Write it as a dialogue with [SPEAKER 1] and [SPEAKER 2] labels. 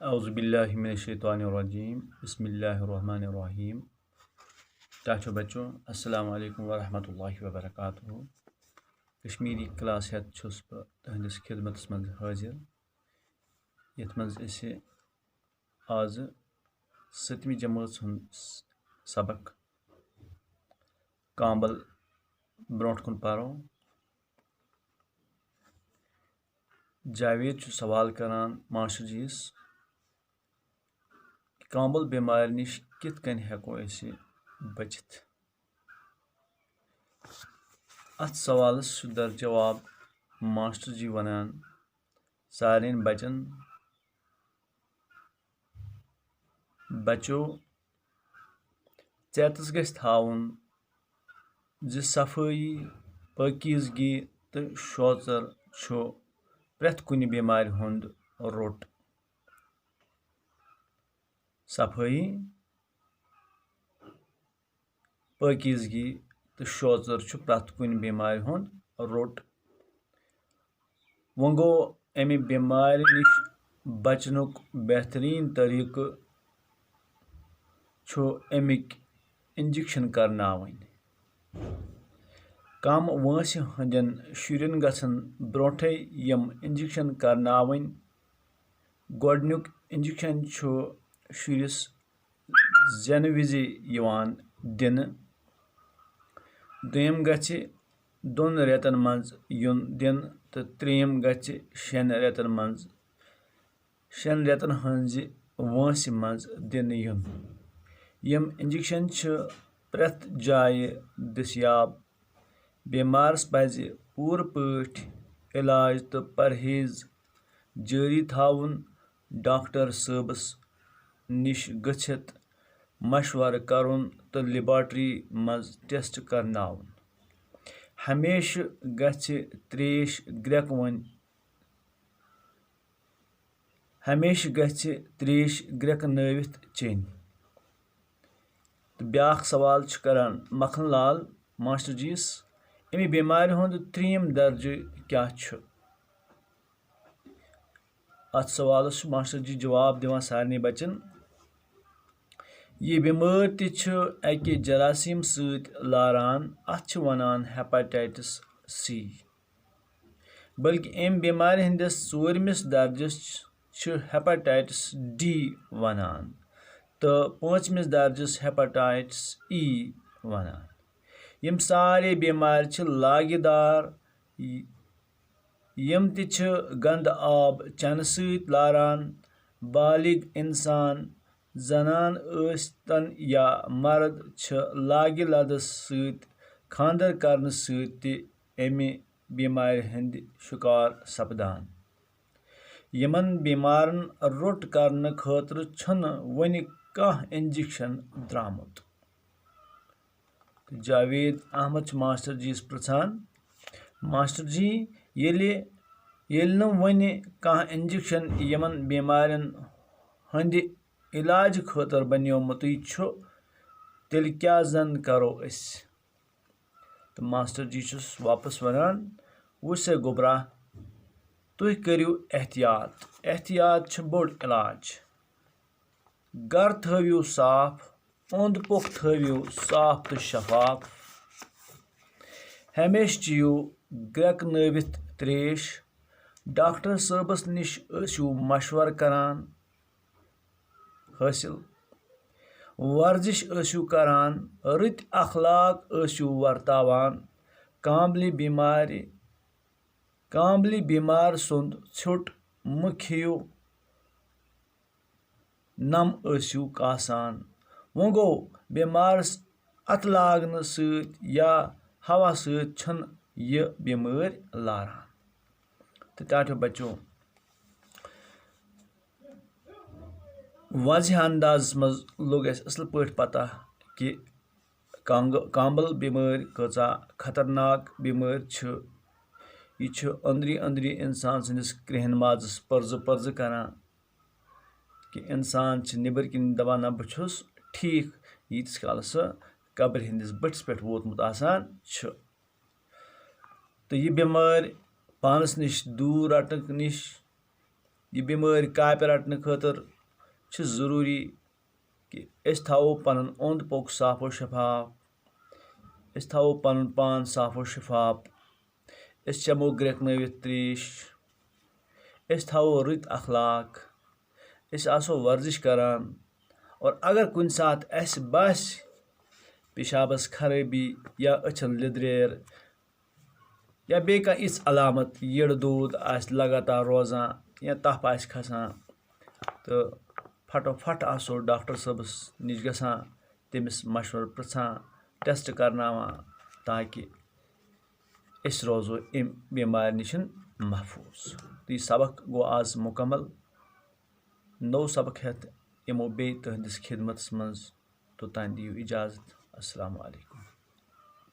[SPEAKER 1] औज़ुबिल्लाहिमिनश्शैतानिर्रजीम बिस्मिल्लाहिर्रहमानिर्रहीम। चाचो बच्चों अस्सलामु अलैकुम वरहमतुल्लाहि वबरकातुहू। कश्मीरी क्लास हेत छुस बह तुहंदिस खिदमतस मंज हाजिर। यथ मंज असे आज 7वीं जमात हुंद सबक कांबल ब्रोंठ कुन परो। जावेद छु सवाल करान मास्टर जीस कांबल बीमार निश कित कन हेको असे बचित। अत सवालस छु दर जवाब मास्टर जी वनान सारें बचन बचो चेतस गछ थाउन ज सफाई पाकीज़गी तो शोचर छु प्रेथ कुनि बीमार हुंद रोट। सफाई पाकीज़गी तो शोचर छु प्रेथ कुनि बीमार हुंद रोट। वह गो अमि बीमार निश बचनुक बेहतरीन तरीक़ छु अमिक इंजेक्शन करनावन। कम वंस हंदन शुरन गसन ब्रोठे यम इंजेक्शन करनावन। गोडनुक इंजेक्शन छु शुरिस जन विजि यवान दिन। दोयम गछि 2 रेतन मंज युन दिन तो त्रेयम गछि 6 रेतन मंज 6 रेतन हंजि वंस मंज दिन युन। यम इंजेक्शन छु प्रेथ जाय दस्याब। बीमारस पज पूर पठ इलाज तो परहेज जारी थाउन। डॉक्टर सबस निश गछित मशवर करुन तो लेबॉर्ट्री मज टेस्ट करनाउन। हमेशा गछि त्रेश ग्रेकनवित चेन। तो ब्याख सवाल छु करान मखन लाल मास्टर जीस अमि बीमार हुंद 3यम दर्जे क्या छु। अत सवालस मास्टर जी जवाब दिवान सारने बचन ये बीमार छु अकि जरासीम सत लारान अत छु वनान हेपेटाइटिस सी। बल्कि अम बीमार हंदिस 4मिस दर्जस छु हेपेटाइटिस डी वनान तो 5मिस दर्जस हेपेटाइटिस ई वनान। यम सारे बीमार छु लागेदार यम ति छु गंद आब चन सत लारान। बालिग इंसान जनान तन या मर्द छ लागे लदस सत खानदर करन सत ति अमि बीमार हंद शिकार सपदान। यमन बीमारन रोट करन खतर छन वनि कह इंजेक्शन द्रामुत। जावेद अहमद मास्टर जीस पृछान मास्टर जी येल वनि कह इंजेक्शन यमन बीमारन हंद इलाज खतर बनियोमुत छु तेल क्या जन करो अस। तो मास्टर जी छुस वापस वनान वुसे गोबरा तुह करियो एहतियात। एहतियात छु बोड़ इलाज। घर थवियो साफ ओंद पोक थवियो साफ तो शफाफ। हमेशा चियो ग्रेकनवित त्रेश। डॉक्टर सबस निश असु मशवर करान हासिल। वर्जिश असु करान रत अखलाक असु वर्तावान। कांबली बीमार सुंद छुट मु खियो नम असु कासान। वो गो बीमारस अत लागन सत या हवा सत छन ये बीमार लारान। तो टाटो बच्चों वाजह अंदाज मज लोग असल पट पता कि कांबल बीमार कचा खतरनाक बीमार छु। यह अंदरी अंदरी इंसान सदिस क्रेहन माजस पर्ज पर्ज करान कि इंसान निबर किन दपान ना बहुस ठीक यीतिस काल सह कब्र हंदिस बटिस पे वोतमुत आसान छु। तो यह बीमार पानस निश दूर रटन निश यह बीमारी कापि रटने खतर ज़रूरी कि अस थावो पन ओंद पोक साफ व शफाफ, अस थावो पन पान साफ व शफाफ, अस चमो ग्रेकनवित त्रेश, अस थावो रुत अखलाक, अस आसो वर्जिश करान। और अगर कुन सात अस बास पेशाबस खराबी या अछन लिद्रेर या बे कह इस अलामत यड़ दूध आस लगातार रोजान या तफ आस खसान तो फटोफट आसो डॉक्टर सबस निश गसान, तमिस मशवर पृछान, टेस्ट करनावान, ताकि अस रोजो अम बीमार निश महफूज। तो यह सबक गो आज मुकम्मल। नौ सबक हेत यमो बे तुहंदिस खिदमत मज, तो तान दियो इजाजत। अस्सलामु अलैकुम।